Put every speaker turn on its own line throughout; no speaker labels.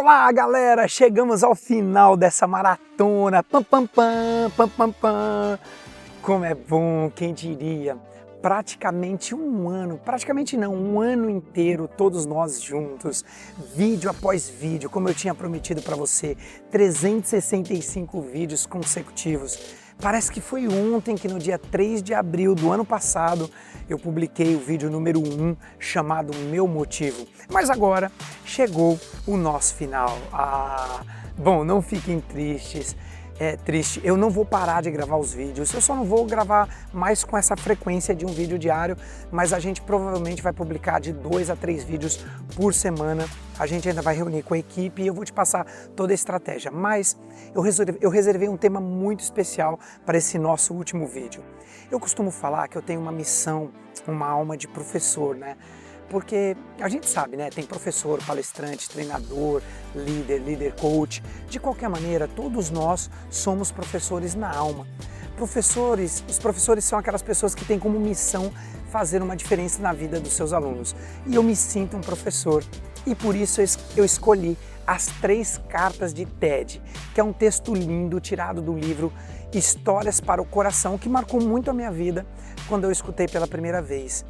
Olá, galera! Chegamos ao final dessa maratona. Pam, pam, pam, pam, pam, pam. Como é bom, quem diria? Praticamente um ano, praticamente não, um ano inteiro, todos nós juntos, vídeo após vídeo, como eu tinha prometido para você, 365 vídeos consecutivos. Parece que foi ontem que no dia 3 de abril do ano passado eu publiquei o vídeo número 1 chamado Meu Motivo. Mas agora chegou o nosso final. Bom, não fiquem tristes. É triste, eu não vou parar de gravar os vídeos, eu só não vou gravar mais com essa frequência de um vídeo diário, mas a gente provavelmente vai publicar de 2 a 3 vídeos por semana. A gente ainda vai reunir com a equipe e eu vou te passar toda a estratégia, mas eu reservei um tema muito especial para esse nosso último vídeo. Eu costumo falar que eu tenho uma missão, uma alma de professor, né? Porque a gente sabe, né? Tem professor, palestrante, treinador, líder coach. De qualquer maneira, todos nós somos professores na alma. Os professores são aquelas pessoas que têm como missão fazer uma diferença na vida dos seus alunos. E eu me sinto um professor. E por isso eu escolhi as 3 cartas de TED, que é um texto lindo tirado do livro Histórias para o Coração, que marcou muito a minha vida quando eu escutei pela primeira vez.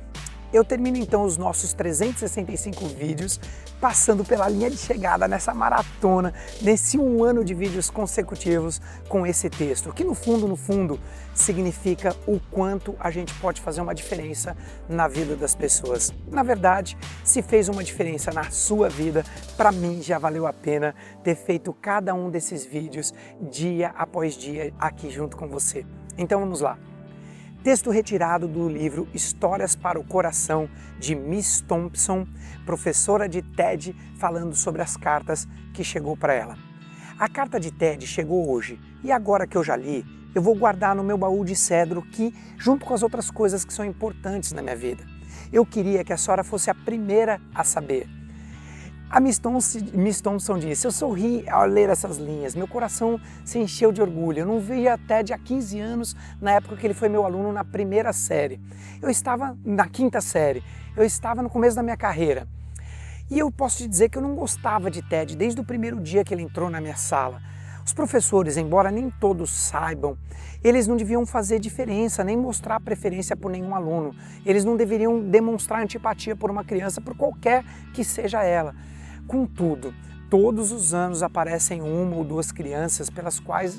Eu termino então os nossos 365 vídeos passando pela linha de chegada nessa maratona, nesse um ano de vídeos consecutivos com esse texto, que no fundo significa o quanto a gente pode fazer uma diferença na vida das pessoas. Na verdade, se fez uma diferença na sua vida, para mim já valeu a pena ter feito cada um desses vídeos dia após dia aqui junto com você. Então vamos lá. Texto retirado do livro Histórias para o Coração, de Miss Thompson, professora de TED, falando sobre as cartas que chegou para ela. A carta de TED chegou hoje e agora que eu já li, eu vou guardar no meu baú de cedro que, junto com as outras coisas que são importantes na minha vida. Eu queria que a senhora fosse a primeira a saber. A Miss Thompson disse: eu sorri ao ler essas linhas, meu coração se encheu de orgulho. Eu não via TED há 15 anos, na época que ele foi meu aluno na primeira série. Eu estava na 5ª série, eu estava no começo da minha carreira. E eu posso te dizer que eu não gostava de TED desde o primeiro dia que ele entrou na minha sala. Os professores, embora nem todos saibam, eles não deviam fazer diferença, nem mostrar preferência por nenhum aluno. Eles não deveriam demonstrar antipatia por uma criança, por qualquer que seja ela. Contudo, todos os anos aparecem 1 ou 2 crianças pelas quais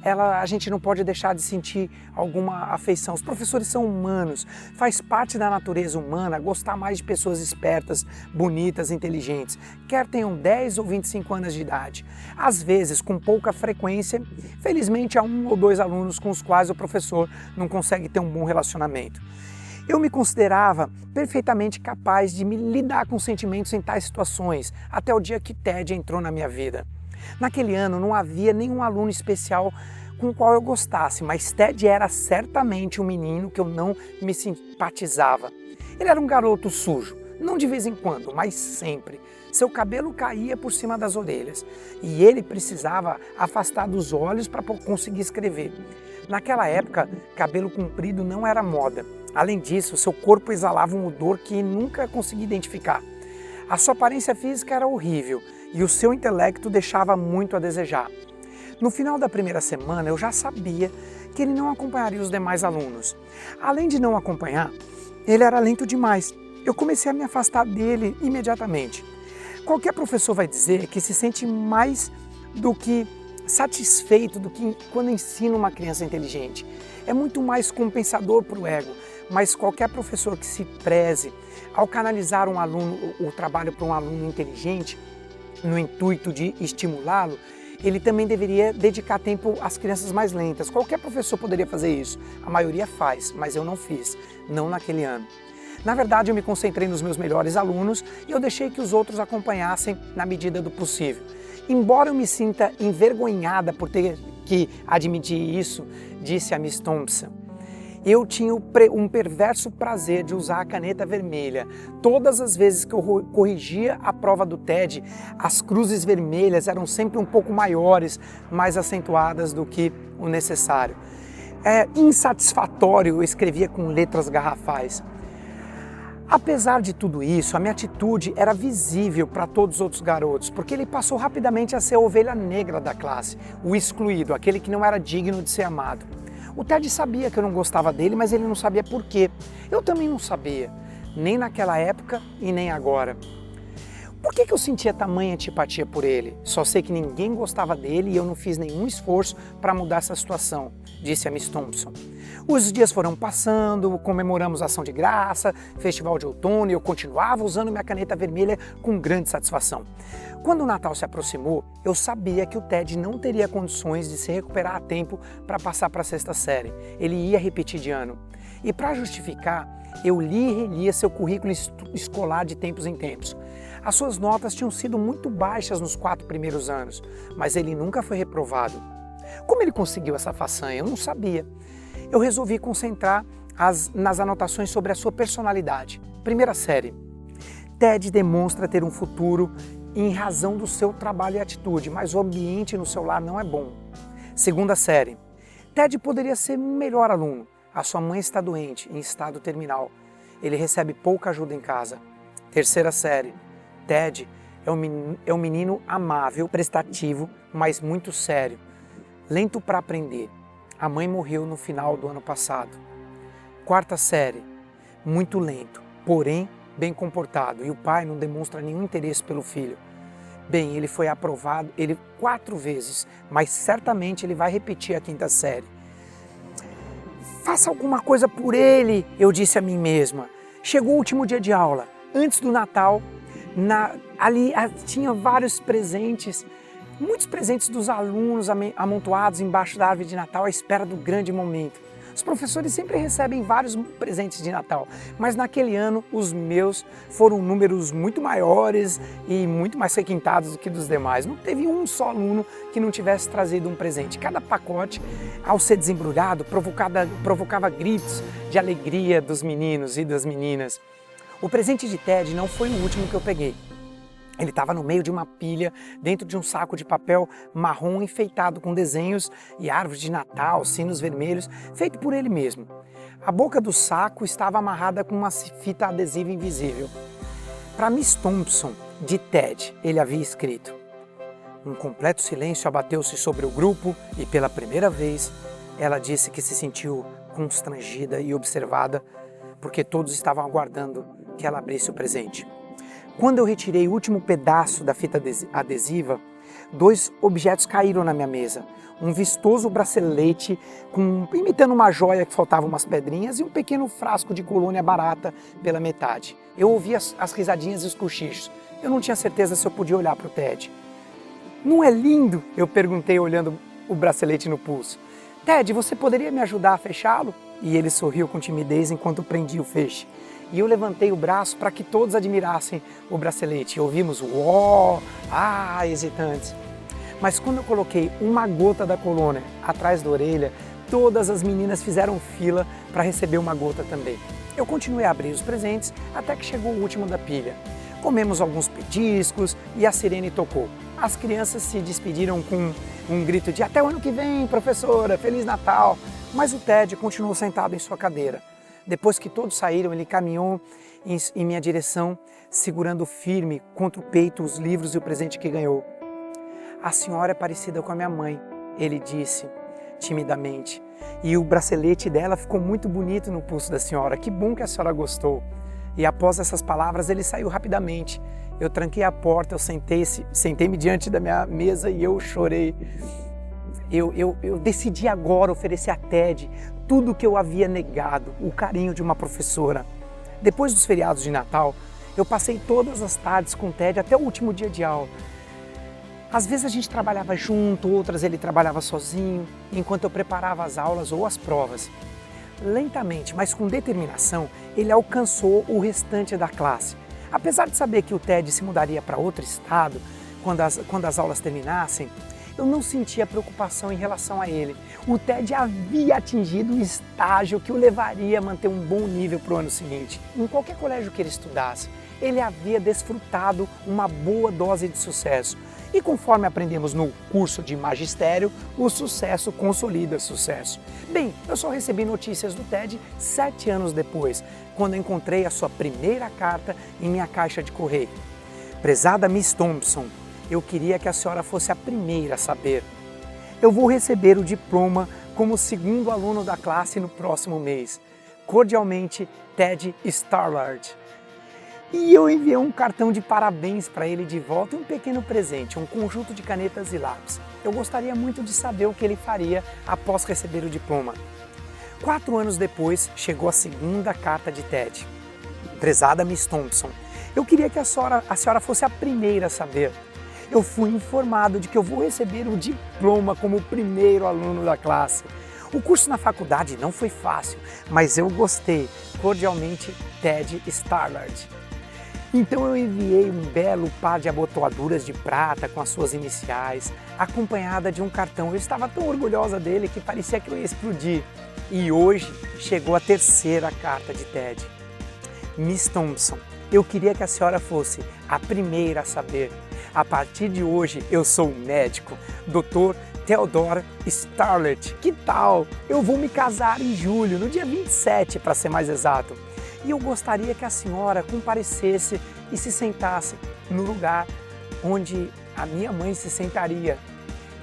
a gente não pode deixar de sentir alguma afeição. Os professores são humanos, faz parte da natureza humana gostar mais de pessoas espertas, bonitas, inteligentes, quer tenham 10 ou 25 anos de idade. Às vezes, com pouca frequência, felizmente há 1 ou 2 alunos com os quais o professor não consegue ter um bom relacionamento. Eu me considerava perfeitamente capaz de me lidar com sentimentos em tais situações, até o dia que TED entrou na minha vida. Naquele ano não havia nenhum aluno especial com o qual eu gostasse, mas TED era certamente um menino que eu não me simpatizava. Ele era um garoto sujo, não de vez em quando, mas sempre. Seu cabelo caía por cima das orelhas e ele precisava afastar dos olhos para conseguir escrever. Naquela época, cabelo comprido não era moda. Além disso, seu corpo exalava um odor que nunca consegui identificar. A sua aparência física era horrível e o seu intelecto deixava muito a desejar. No final da primeira semana, eu já sabia que ele não acompanharia os demais alunos. Além de não acompanhar, ele era lento demais. Eu comecei a me afastar dele imediatamente. Qualquer professor vai dizer que se sente mais do que satisfeito do que quando ensina uma criança inteligente. É muito mais compensador para o ego, mas qualquer professor que se preze ao canalizar o trabalho para um aluno inteligente, no intuito de estimulá-lo, ele também deveria dedicar tempo às crianças mais lentas. Qualquer professor poderia fazer isso, a maioria faz, mas eu não fiz, não naquele ano. Na verdade, eu me concentrei nos meus melhores alunos e eu deixei que os outros acompanhassem na medida do possível. Embora eu me sinta envergonhada por ter que admitir isso, disse a Miss Thompson, eu tinha um perverso prazer de usar a caneta vermelha. Todas as vezes que eu corrigia a prova do TED, as cruzes vermelhas eram sempre um pouco maiores, mais acentuadas do que o necessário. É insatisfatório, eu escrevia com letras garrafais. Apesar de tudo isso, a minha atitude era visível para todos os outros garotos, porque ele passou rapidamente a ser a ovelha negra da classe, o excluído, aquele que não era digno de ser amado. O Ted sabia que eu não gostava dele, mas ele não sabia por quê. Eu também não sabia, nem naquela época e nem agora. Por que eu sentia tamanha antipatia por ele? Só sei que ninguém gostava dele e eu não fiz nenhum esforço para mudar essa situação, disse a Miss Thompson. Os dias foram passando, comemoramos ação de graça, festival de outono e eu continuava usando minha caneta vermelha com grande satisfação. Quando o Natal se aproximou, eu sabia que o Ted não teria condições de se recuperar a tempo para passar para a 6ª série. Ele ia repetir de ano. E para justificar, eu li e relia seu currículo escolar de tempos em tempos. As suas notas tinham sido muito baixas nos 4 primeiros anos, mas ele nunca foi reprovado. Como ele conseguiu essa façanha? Eu não sabia. Eu resolvi concentrar nas anotações sobre a sua personalidade. 1ª série. Ted demonstra ter um futuro em razão do seu trabalho e atitude, mas o ambiente no seu lar não é bom. 2ª série. Ted poderia ser um melhor aluno. A sua mãe está doente, em estado terminal. Ele recebe pouca ajuda em casa. 3ª série. Ted é um menino amável, prestativo, mas muito sério. Lento para aprender. A mãe morreu no final do ano passado. 4ª série. Muito lento, porém bem comportado. E o pai não demonstra nenhum interesse pelo filho. Bem, ele foi aprovado 4 vezes, mas certamente ele vai repetir a 5ª série. Faça alguma coisa por ele, eu disse a mim mesma. Chegou o último dia de aula. Antes do Natal, ali tinha vários presentes, muitos presentes dos alunos amontoados embaixo da árvore de Natal à espera do grande momento. Os professores sempre recebem vários presentes de Natal, mas naquele ano os meus foram números muito maiores e muito mais requintados do que dos demais. Não teve um só aluno que não tivesse trazido um presente. Cada pacote, ao ser desembrulhado, provocava gritos de alegria dos meninos e das meninas. O presente de Ted não foi o último que eu peguei. Ele estava no meio de uma pilha, dentro de um saco de papel marrom enfeitado com desenhos e árvores de Natal, sinos vermelhos, feito por ele mesmo. A boca do saco estava amarrada com uma fita adesiva invisível. Para Miss Thompson, de Ted, ele havia escrito. Um completo silêncio abateu-se sobre o grupo e, pela primeira vez, ela disse que se sentiu constrangida e observada, porque todos estavam aguardando que ela abrisse o presente. Quando eu retirei o último pedaço da fita adesiva, 2 objetos caíram na minha mesa. Um vistoso bracelete imitando uma joia que faltavam umas pedrinhas e um pequeno frasco de colônia barata pela metade. Eu ouvi as risadinhas e os cochichos. Eu não tinha certeza se eu podia olhar para o Ted. Não é lindo? Eu perguntei olhando o bracelete no pulso. Ted, você poderia me ajudar a fechá-lo? E ele sorriu com timidez enquanto prendia o feixe. E eu levantei o braço para que todos admirassem o bracelete. Ouvimos uó, hesitantes. Mas quando eu coloquei uma gota da colônia atrás da orelha, todas as meninas fizeram fila para receber uma gota também. Eu continuei a abrir os presentes até que chegou o último da pilha. Comemos alguns petiscos e a sirene tocou. As crianças se despediram com um grito de até o ano que vem, professora, Feliz Natal. Mas o Ted continuou sentado em sua cadeira. Depois que todos saíram, ele caminhou em minha direção, segurando firme contra o peito os livros e o presente que ganhou. A senhora é parecida com a minha mãe, ele disse timidamente. E o bracelete dela ficou muito bonito no pulso da senhora. Que bom que a senhora gostou. E após essas palavras, ele saiu rapidamente. Eu tranquei a porta, eu sentei-me diante da minha mesa e eu chorei. Eu decidi agora oferecer a Ted tudo o que eu havia negado, o carinho de uma professora. Depois dos feriados de Natal, eu passei todas as tardes com o Ted até o último dia de aula. Às vezes a gente trabalhava junto, outras ele trabalhava sozinho, enquanto eu preparava as aulas ou as provas. Lentamente, mas com determinação, ele alcançou o restante da classe. Apesar de saber que o Ted se mudaria para outro estado quando as aulas terminassem, eu não sentia preocupação em relação a ele. O Ted havia atingido um estágio que o levaria a manter um bom nível para o ano seguinte. Em qualquer colégio que ele estudasse, ele havia desfrutado uma boa dose de sucesso. E conforme aprendemos no curso de magistério, o sucesso consolida sucesso. Bem, eu só recebi notícias do TED 7 anos depois, quando encontrei a sua primeira carta em minha caixa de correio. Prezada Miss Thompson, eu queria que a senhora fosse a primeira a saber. Eu vou receber o diploma como segundo aluno da classe no próximo mês. Cordialmente, Ted Starlard. E eu enviei um cartão de parabéns para ele de volta e um pequeno presente, um conjunto de canetas e lápis. Eu gostaria muito de saber o que ele faria após receber o diploma. 4 anos depois, chegou a segunda carta de Ted. Prezada Miss Thompson, eu queria que a senhora fosse a primeira a saber. Eu fui informado de que eu vou receber o diploma como primeiro aluno da classe. O curso na faculdade não foi fácil, mas eu gostei. Cordialmente, Ted Starlard. Então eu enviei um belo par de abotoaduras de prata com as suas iniciais, acompanhada de um cartão. Eu estava tão orgulhosa dele que parecia que eu ia explodir. E hoje chegou a terceira carta de Ted. Miss Thompson, eu queria que a senhora fosse a primeira a saber. A partir de hoje eu sou médico, Dr. Theodore Starlard. Que tal? Eu vou me casar em julho, no dia 27 para ser mais exato. E eu gostaria que a senhora comparecesse e se sentasse no lugar onde a minha mãe se sentaria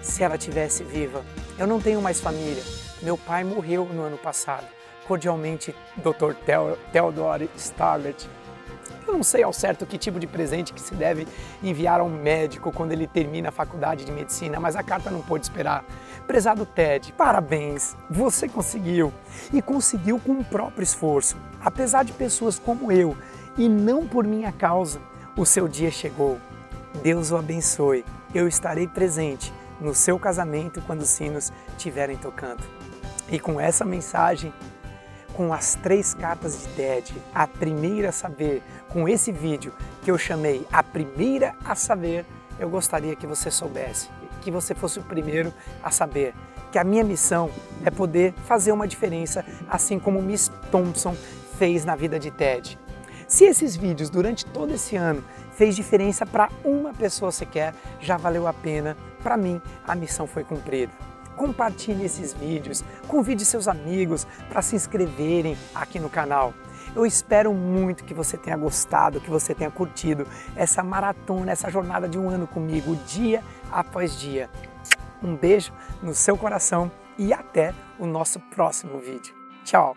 se ela estivesse viva. Eu não tenho mais família. Meu pai morreu no ano passado. Cordialmente, Dr. Theodore Starlard. Eu não sei ao certo que tipo de presente que se deve enviar a um médico quando ele termina a faculdade de medicina, mas a carta não pôde esperar. Prezado Ted, parabéns! Você conseguiu! E conseguiu com o próprio esforço. Apesar de pessoas como eu, e não por minha causa, o seu dia chegou. Deus o abençoe. Eu estarei presente no seu casamento quando os sinos estiverem tocando. E com essa mensagem, com as 3 cartas de Ted, a primeira a saber, com esse vídeo que eu chamei A Primeira a Saber, eu gostaria que você soubesse, que você fosse o primeiro a saber, que a minha missão é poder fazer uma diferença, assim como Miss Thompson fez na vida de Ted. Se esses vídeos durante todo esse ano fez diferença para uma pessoa sequer, já valeu a pena. Para mim, a missão foi cumprida. Compartilhe esses vídeos, convide seus amigos para se inscreverem aqui no canal. Eu espero muito que você tenha gostado, que você tenha curtido essa maratona, essa jornada de um ano comigo, dia após dia. Um beijo no seu coração e até o nosso próximo vídeo. Tchau!